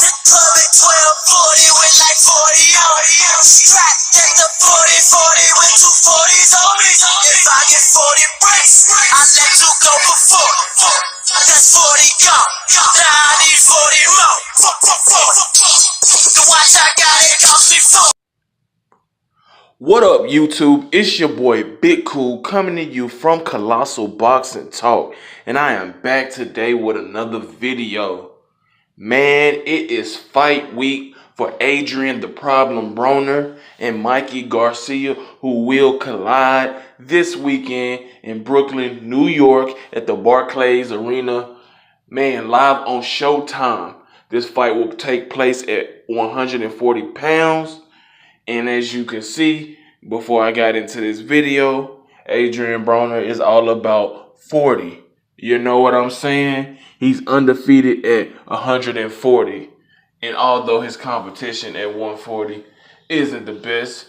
Club at 1240 with like 40 on. Strapped at the 40 with 240s on me. If I get 40 bricks, I let you go for 40. That's 40 gone. Now I need 40 more. The watch I got, it cost me 4. What up, YouTube? It's your boy Big Cool coming to you from Colossal Boxing Talk, and I am back today with another video. Man, it is fight week for Adrien the Problem Broner and Mikey Garcia, who will collide this weekend in Brooklyn, New York at the Barclays Arena. Man, live on Showtime. This fight will take place at 140 pounds. And as you can see, before I got into this video, Adrien Broner is all about 40. You know what I'm saying? He's undefeated at 140. And although his competition at 140 isn't the best,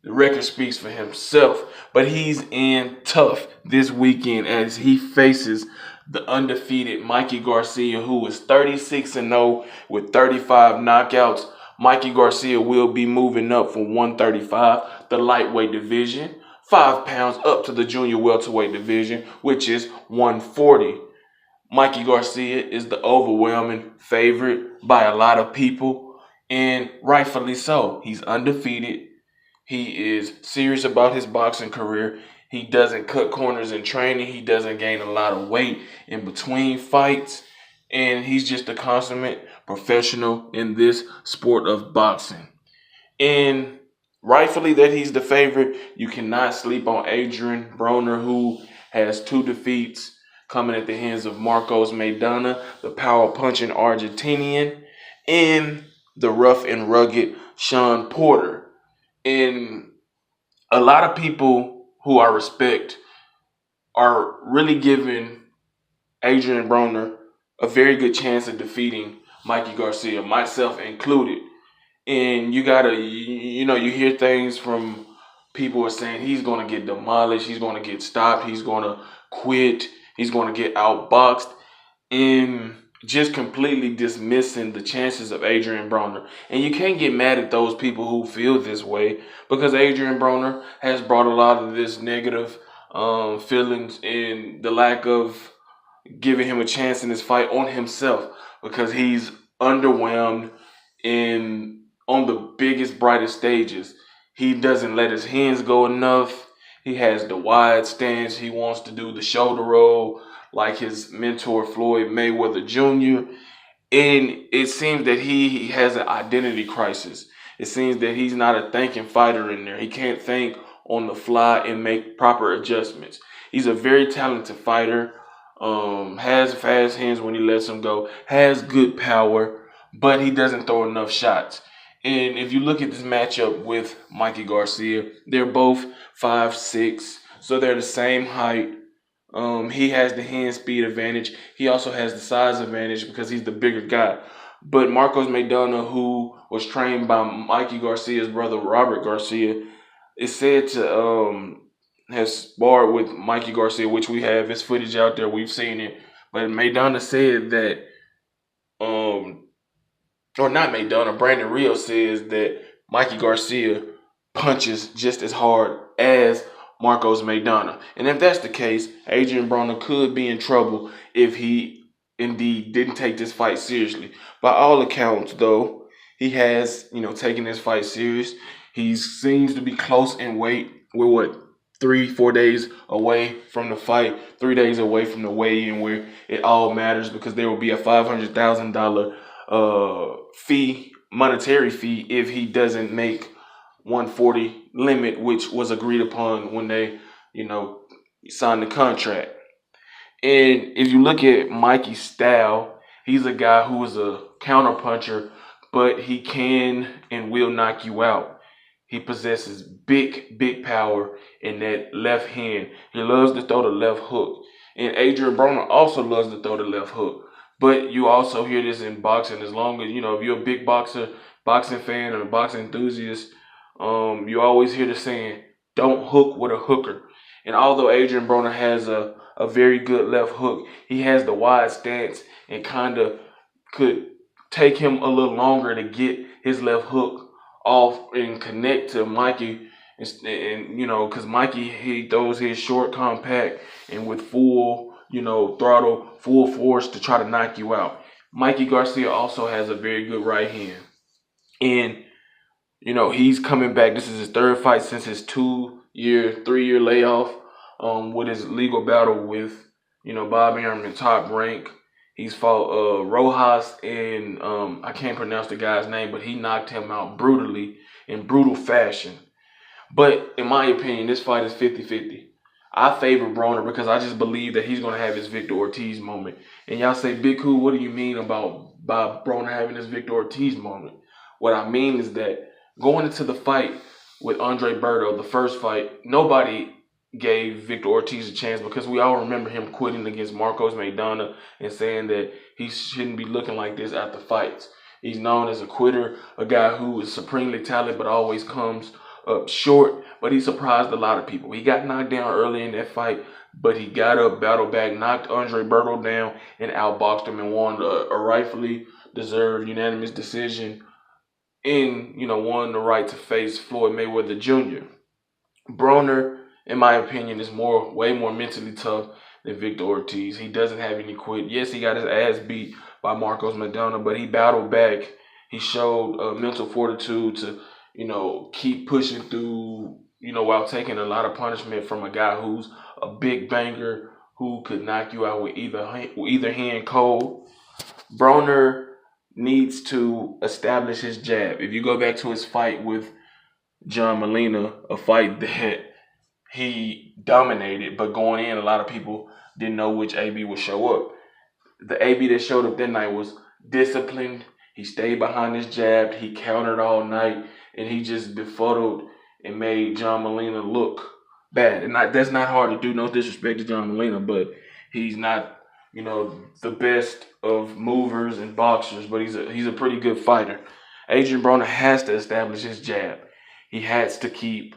the record speaks for himself. But he's in tough this weekend as he faces the undefeated Mikey Garcia, who is 36-0 with 35 knockouts. Mikey Garcia will be moving up from 135, the lightweight division, 5 pounds up to the junior welterweight division, which is 140. Mikey Garcia is the overwhelming favorite by a lot of people, and rightfully so. He's undefeated. He is serious about his boxing career. He doesn't cut corners in training. He doesn't gain a lot of weight in between fights. And he's just a consummate professional in this sport of boxing. And rightfully that he's the favorite, you cannot sleep on Adrien Broner, who has 2 defeats coming at the hands of Marcos Maidana, the power-punching Argentinian, and the rough and rugged Sean Porter. And a lot of people who I respect are really giving Adrien Broner a very good chance of defeating Mikey Garcia, myself included. And you gotta, you hear things from people who are saying he's gonna get demolished, he's gonna get stopped, he's gonna quit, he's gonna get outboxed, and just completely dismissing the chances of Adrien Broner. And you can't get mad at those people who feel this way, because Adrien Broner has brought a lot of this negative feelings and the lack of giving him a chance in this fight on himself, because he's underwhelmed on the biggest, brightest stages. He doesn't let his hands go enough. He has the wide stance. He wants to do the shoulder roll like his mentor Floyd Mayweather Jr. And it seems that he has an identity crisis. It seems that he's not a thinking fighter in there. He can't think on the fly and make proper adjustments. He's a very talented fighter. Has fast hands when he lets them go, has good power, but he doesn't throw enough shots. And if you look at this matchup with Mikey Garcia, they're both 5'6", so they're the same height. He has the hand speed advantage. He also has the size advantage because he's the bigger guy. But Marcos Maidana, who was trained by Mikey Garcia's brother Robert Garcia, is said to has sparred with Mikey Garcia, which we have his footage out there. We've seen it. But Maidana said that, or not Maidana, Brandon Rios says that Mikey Garcia punches just as hard as Marcos Maidana. And if that's the case, Adrien Broner could be in trouble if he indeed didn't take this fight seriously. By all accounts, though, he has, taken this fight serious. He seems to be close in weight. We're 3-4 days away from the fight, 3 days away from the weigh-in, where it all matters, because there will be a $500,000 monetary fee if he doesn't make 140 limit, which was agreed upon when they, signed the contract. And if you look at Mikey's style, he's a guy who is a counter puncher, but he can and will knock you out. He possesses big power in that left hand. He loves to throw the left hook. And Adrien Broner also loves to throw the left hook. But you also hear this in boxing. As long as, if you're a big boxing fan or a boxing enthusiast, you always hear the saying, don't hook with a hooker. And although Adrien Broner has a very good left hook, he has the wide stance and kind of could take him a little longer to get his left hook off and connect to Mikey. And you know, because Mikey, he throws his short, compact, and with full, you know, throttle, full force to try to knock you out. Mikey Garcia also has a very good right hand. And you know, he's coming back. This is his third fight since his 2-year, 3-year layoff with his legal battle with, you know, Bob Arum, Top Rank. He's fought Rojas and I can't pronounce the guy's name, but he knocked him out brutally in brutal fashion. But in my opinion, this fight is 50-50. I favor Broner because I just believe that he's going to have his Victor Ortiz moment. And y'all say, Big Cool, what do you mean about Bob Broner having his Victor Ortiz moment? What I mean is that going into the fight with Andre Berto, the first fight, nobody gave Victor Ortiz a chance because we all remember him quitting against Marcos Maidana and saying that he shouldn't be looking like this after fights. He's known as a quitter, a guy who is supremely talented but always comes up short, but he surprised a lot of people. He got knocked down early in that fight, but he got up, battled back, knocked Andre Berto down, and outboxed him and won a rightfully deserved unanimous decision and, you know, won the right to face Floyd Mayweather Jr. Broner, in my opinion, is way more mentally tough than Victor Ortiz. He doesn't have any quit. Yes, he got his ass beat by Marcos Maidana, but he battled back. He showed mental fortitude to, you know, keep pushing through, you know, while taking a lot of punishment from a guy who's a big banger who could knock you out with either hand cold. Broner needs to establish his jab. If you go back to his fight with John Molina, a fight that he dominated, but going in, a lot of people didn't know which AB would show up. The AB that showed up that night was disciplined. He stayed behind his jab. He countered all night, and he just befuddled and made John Molina look bad. And that's not hard to do. No disrespect to John Molina, but he's not, you know, the best of movers and boxers, but he's a pretty good fighter. Adrien Broner has to establish his jab. He has to keep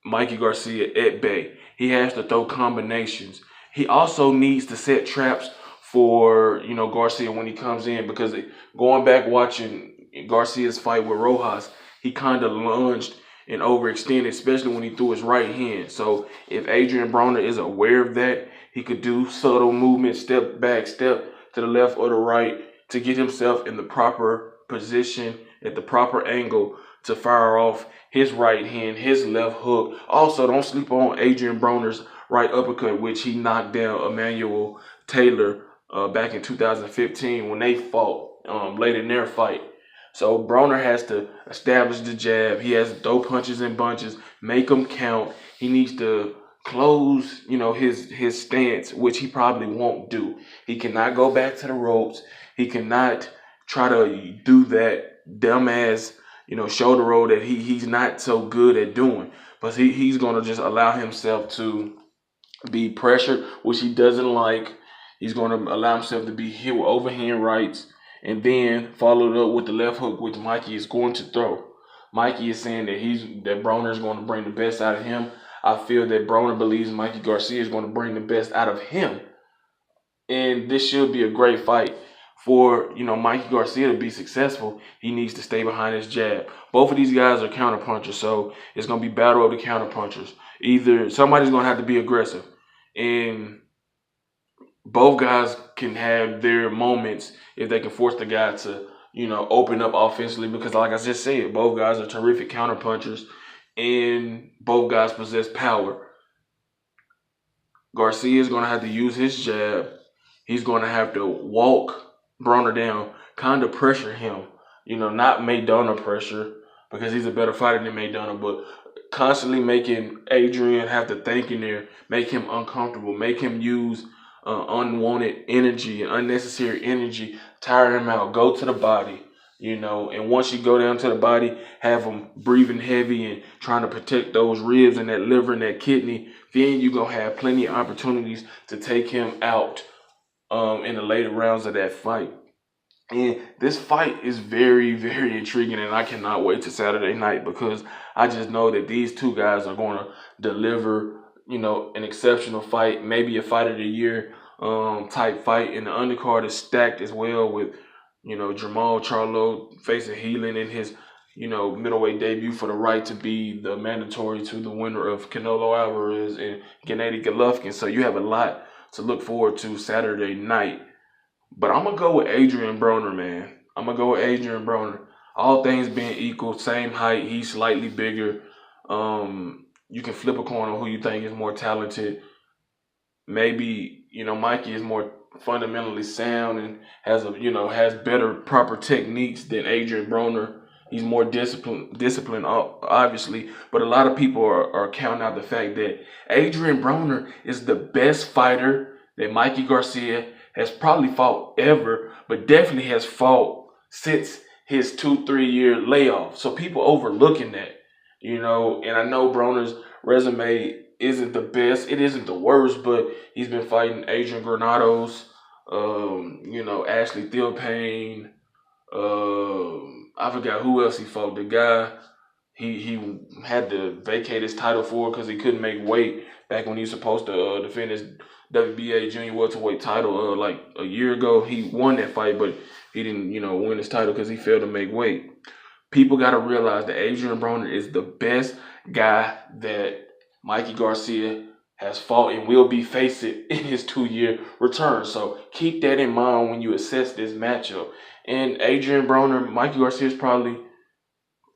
Mikey Garcia at bay. He has to throw combinations. He also needs to set traps for, you know, Garcia when he comes in, because going back watching Garcia's fight with Rojas, he kind of lunged and overextended, especially when he threw his right hand. So if Adrien Broner is aware of that, he could do subtle movements, step back, step to the left or the right to get himself in the proper position at the proper angle to fire off his right hand, his left hook. Also, don't sleep on Adrien Broner's right uppercut, which he knocked down Emmanuel Taylor back in 2015 when they fought late in their fight. So Broner has to establish the jab. He has to throw punches and bunches, make them count. He needs to close, you know, his stance, which he probably won't do. He cannot go back to the ropes. He cannot try to do that dumbass, you know, shoulder roll that he's not so good at doing. But he's going to just allow himself to be pressured, which he doesn't like. He's going to allow himself to be hit with overhand rights and then followed up with the left hook, which Mikey is going to throw. Mikey is saying that Broner is going to bring the best out of him. I feel that Broner believes Mikey Garcia is going to bring the best out of him. And this should be a great fight. For, you know, Mikey Garcia to be successful, he needs to stay behind his jab. Both of these guys are counterpunchers, so it's going to be battle of the counterpunchers. Either somebody's going to have to be aggressive, and both guys can have their moments if they can force the guy to, you know, open up offensively, because like I just said, both guys are terrific counterpunchers, and both guys possess power. Garcia is going to have to use his jab. He's going to have to walk Broner down, kind of pressure him, you know, not Maidana pressure, because he's a better fighter than Maidana, but constantly making Adrien have to think in there, make him uncomfortable, make him use unwanted energy and unnecessary energy, tire him out, go to the body, you know, and once you go down to the body, have him breathing heavy and trying to protect those ribs and that liver and that kidney, then you're going to have plenty of opportunities to take him out in the later rounds of that fight. And this fight is very, very intriguing, and I cannot wait to Saturday night, because I just know that these two guys are going to deliver, you know, an exceptional fight, maybe a fight of the year type fight. And the undercard is stacked as well with Jamal Charlo facing Healing in his, middleweight debut for the right to be the mandatory to the winner of Canelo Alvarez and Gennady Golovkin. So you have a lot to look forward to Saturday night. But I'm going to go with Adrien Broner, man. I'm going to go with Adrien Broner. All things being equal, same height, he's slightly bigger. You can flip a coin on who you think is more talented. Maybe, Mikey is more fundamentally sound and has better proper techniques than Adrien Broner. He's more disciplined, obviously. But a lot of people are counting out the fact that Adrien Broner is the best fighter that Mikey Garcia has probably fought ever, but definitely has fought since his 2-3 year layoff. So people overlooking that, and I know Broner's resume isn't the best. It isn't the worst, but he's been fighting Adrian Granados, Ashley Theophane. I forgot who else he fought. The guy he had to vacate his title for because he couldn't make weight back when he was supposed to defend his WBA junior welterweight title like a year ago. He won that fight, but he didn't, win his title because he failed to make weight. People got to realize that Adrien Broner is the best guy that Mikey Garcia has fought and will be facing in his 2-year return. So keep that in mind when you assess this matchup. And Adrien Broner, Mikey Garcia is probably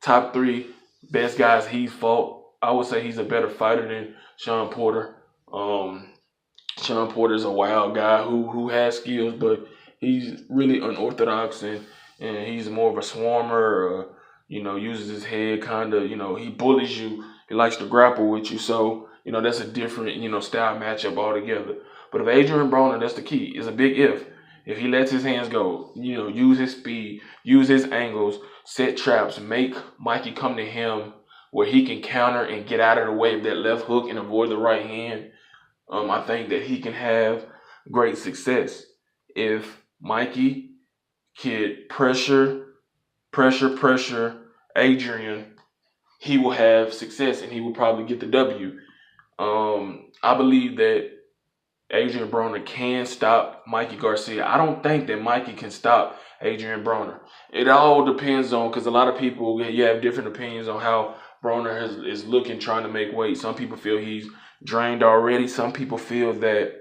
top 3 best guys he's fought. I would say he's a better fighter than Sean Porter. Sean Porter's a wild guy who has skills, but he's really unorthodox and he's more of a swarmer. Uses his head kind of. He bullies you. He likes to grapple with you. So that's a different style matchup altogether. But if Adrien Broner, that's the key. It's a big if. If he lets his hands go, use his speed, use his angles, set traps, make Mikey come to him where he can counter and get out of the way of that left hook and avoid the right hand. I think that he can have great success. If Mikey could pressure Adrien, he will have success and he will probably get the W. I believe that Adrien Broner can stop Mikey Garcia. I don't think that Mikey can stop Adrien Broner. It all depends on, because a lot of people, you have different opinions on how Broner is looking, trying to make weight. Some people feel he's drained already. Some people feel that,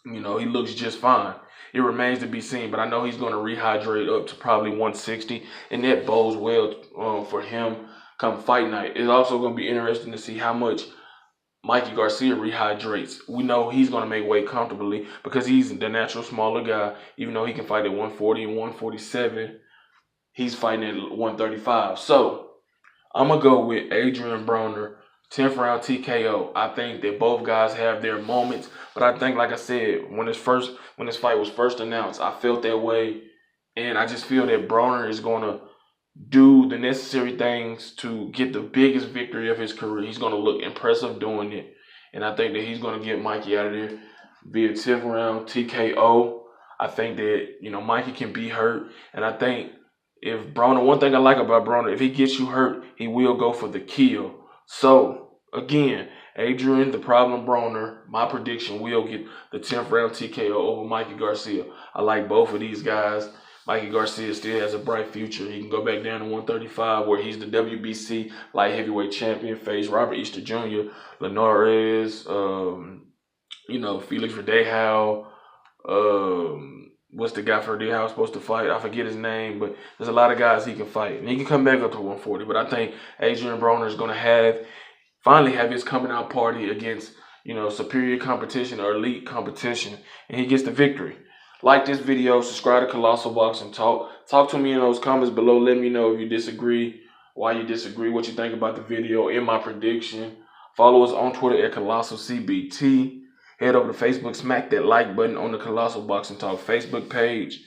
he looks just fine. It remains to be seen, but I know he's going to rehydrate up to probably 160, and that bodes well for him come fight night. It's also going to be interesting to see how much Mikey Garcia rehydrates. We know he's going to make weight comfortably because he's the natural smaller guy. Even though he can fight at 140 and 147, he's fighting at 135. So I'm going to go with Adrien Broner, 10th round TKO. I think that both guys have their moments, but I think, like I said, when this fight was first announced, I felt that way, and I just feel that Broner is going to do the necessary things to get the biggest victory of his career. He's going to look impressive doing it, and I think that he's going to get Mikey out of there via 10th round TKO. I think that, Mikey can be hurt, and I think if Broner, one thing I like about Broner, if he gets you hurt, he will go for the kill. So, again, Adrien, the problem Broner, my prediction will get the 10th round TKO over Mikey Garcia. I like both of these guys. Mikey Garcia still has a bright future. He can go back down to 135 where he's the WBC light heavyweight champion, face Robert Easter Jr., Linares, Felix Verdejo. What's the guy for Verdejo supposed to fight? I forget his name, but there's a lot of guys he can fight. And he can come back up to 140. But I think Adrien Broner is going to finally have his coming out party against, superior competition or elite competition. And he gets the victory. Like this video, subscribe to Colossal Boxing Talk. Talk to me in those comments below. Let me know if you disagree, why you disagree, what you think about the video and my prediction. Follow us on Twitter at Colossal CBT. Head over to Facebook, smack that like button on the Colossal Boxing Talk Facebook page.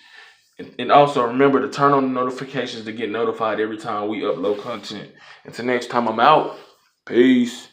And also remember to turn on the notifications to get notified every time we upload content. Until next time, I'm out. Peace.